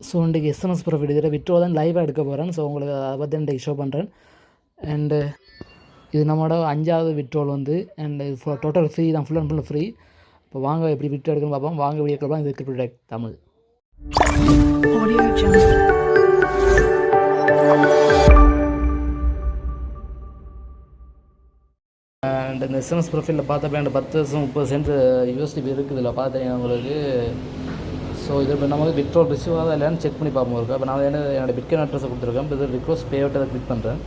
So இன்றைக்கி SMS profit இதில் vitro தான் லைவாக எடுக்க போகிறேன். ஸோ உங்களுக்கு அதை பற்றி இன்றைக்கி ஷோ பண்ணுறேன். அண்டு இது நம்மளோட 5வது விட்ரோல் வந்து அண்டு டோட்டல் ஃப்ரீ தான், ஃபுல் அண்ட் ஃபுல் ஃப்ரீ. இப்போ வாங்க எப்படி விட்ரோ எடுக்கணும்னு பார்ப்போம். வாங்க வீடியோ பார்ப்போம். இது கிரிப்டோடெக் தமிழ். அண்ட் இந்த எஸ்எம்எஸ் ப்ரொஃபைலில் பார்த்தப்ப எனக்கு 10% USDP இருக்குது. இதில் பார்த்தீங்கன்னா உங்களுக்கு. ஸோ இது இப்போ நம்ம விட்ரோல் ரிசீவ் ஆகாத இல்லைன்னு செக் பண்ணி பார்ப்போம் இருக்கா. இப்போ நான் என்னோடய பிட்காயின் அட்ரஸை கொடுத்துருக்கேன். இப்போ இது ரிக்வஸ்ட் பே அவுட் அதை கிளிக் பண்ணுறேன்.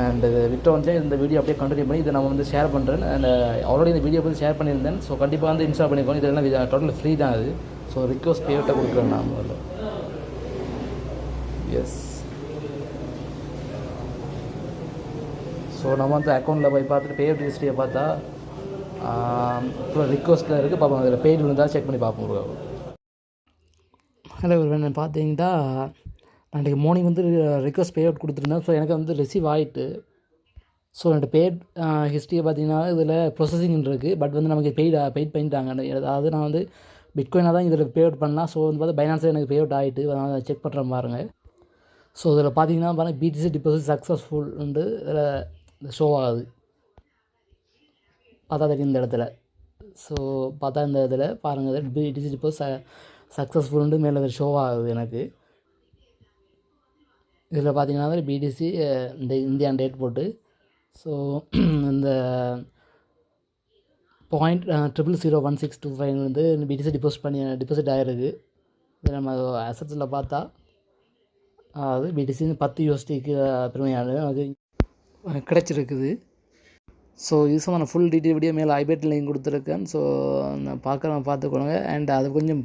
அண்ட் இது விட்ரோ வந்து இந்த வீடியோ அப்படியே கண்டினியூ பண்ணி இதை நம்ம வந்து ஷேர் பண்ணுறேன். அண்ட் ஆல்ரெடி இந்த வீடியோ வந்து ஷேர் பண்ணியிருந்தேன். ஸோ கண்டிப்பாக வந்து இன்ஸ்டால் பண்ணிக்கோங்க. இதெல்லாம் டோட்டல் ஃப்ரீ தான் அது. ஸோ ரிக்வஸ்ட் பே அவுட்டை கொடுக்குறேன் நான் முதல்ல. எஸ். ஸோ நம்ம வந்து அக்கௌண்ட்டில் போய் பார்த்துட்டு பே அவுட் ஹிஸ்ட்ரியை பார்த்தா இப்போ ரிக்வஸ்ட்டில் இருக்குது பார்ப்போம். அதில் பெய்டு இருந்தால் செக் பண்ணி பார்ப்போம். ஹலோ என்ன பார்த்தீங்கன்னா நான் இன்றைக்கி மார்னிங் வந்து ரிக்வஸ்ட் பே அவுட் கொடுத்துருந்தேன். ஸோ எனக்கு வந்து ரிசீவ் ஆகிட்டு. ஸோ என்னோடய பேட் ஹிஸ்ட்ரியை பார்த்தீங்கன்னா இதில் ப்ரொசஸிங் இருக்குது. பட் வந்து நமக்கு பெய்ட் பண்ணிட்டாங்க. அதாவது நான் வந்து பிட்காயினாக தான் இதில் பே அவுட் பண்ணலாம். ஸோ வந்து பார்த்தா பைனான்ஸில் எனக்கு பே அவுட் ஆகிட்டு நான் செக் பண்ணுறேன் பாருங்கள். ஸோ இதில் பார்த்தீங்கன்னா பாருங்கள் BTC டிபாசிட் சக்ஸஸ்ஃபுல் வந்து இதில் ஷோ ஆகுது. பார்த்தா தெரியும் இந்த இடத்துல. ஸோ பார்த்தா இந்த இதில் பாருங்கள் BTC டிபாசிட் சக்ஸஸ்ஃபுல்ண்டு மேலே ஷோ ஆகுது எனக்கு. இதில் பார்த்தீங்கன்னா BTC இந்த இந்தியான் டேட் போட்டு. ஸோ இந்த 0.001625 வந்து BTC டிபாசிட் ஆகிருக்கு. இதில் நம்ம அசட்ஸில் பார்த்தா அது BTC 10 USDக்கு பெருமையான அது கிடச்சிருக்குது. ஸோ இது நான் ஃபுல் டீட்டெயில் வீடியோ மேலே ஐபேட் லிங்க் கொடுத்துருக்கேன். ஸோ நான் பார்த்துக்கோங்க. அண்ட் அது கொஞ்சம்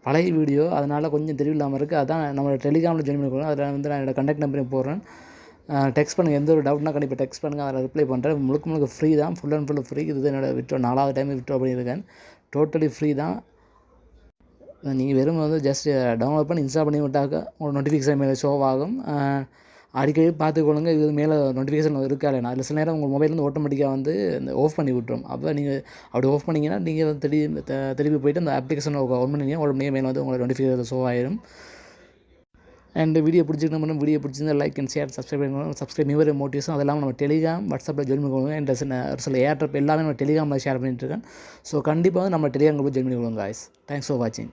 பழைய வீடியோ, அதனால் கொஞ்சம் தெரியலாமல் இருக்குது. அதான் நம்மளோட டெலிகிராமில் ஜாயின் பண்ணிக்கோங்க. அதில் வந்து நான் என்னோடய கான்டாக்ட் நம்பரையும் போடுறேன். டெக்ஸ்ட் பண்ணுங்கள். எந்த ஒரு டவுட்னா கண்டிப்பாக டெக்ஸ்ட் பண்ணுங்கள். அதில் ரிப்ளை பண்ணுறேன். முழுக்க ஃப்ரீ தான், ஃபுல் அண்ட் ஃபுல் ஃப்ரீ. இது என்னோடய விட்ரோ 4வது டைம் விட்ரோ பண்ணியிருக்கேன். டோட்டலி ஃப்ரீ தான். நீங்கள் வெறும் வந்து ஜஸ்ட் டவுன்லோட் பண்ணி இன்ஸ்டால் பண்ணி விட்டாக்க உங்களோட நோட்டிஃபிகேஷன் மேலே ஷோ ஆகும். அடிக்கடி பார்த்துக்கொள்ளுங்க. இது மேலே நோட்டிஃபிகேஷன் இருக்கா இல்லைனா. அதில் சில நேரம் உங்கள் மொபைல் வந்து ஆட்டோமேட்டிக்காக வந்து இந்த ஆஃப் பண்ணி விட்டுரும். அப்போ நீங்கள் அப்படி ஆஃப் பண்ணிங்கன்னா நீங்கள் திருப்பி போய்ட்டு அந்த அப்ளிகேஷன் ஆன் பண்ணிங்கன்னா உடனே மேலே வந்து உங்களோட நோட்டிஃபிகேஷன் ஷோ ஆயிடும். அண்ட் வீடியோ பிடிச்சிருக்கணும். வீடியோ பிடிச்சிருந்தா லைக் அண்ட் ஷேர் சப்ஸ்கிரைப் பண்ணுவோம். சப்ஸ்கிரைப் நியூ மோட்டிவேஷன் அதெல்லாம் நம்ம டெலிகிராம் வாட்ஸ்அப்பில் ஜாயின் பண்ணிக்கோங்க. அண்ட் சில ஏர்ட்ரப் எல்லாமே நம்ம டெலிகிராமில் ஷேர் பண்ணிட்டுருக்கேன். ஸோ கண்டிப்பாக வந்து நம்ம டெலிகிராம் குரூப் ஜாயின் பண்ணிக்கோங்க காய்ஸ். தேங்க்ஸ் ஃபார் வாட்சிங்.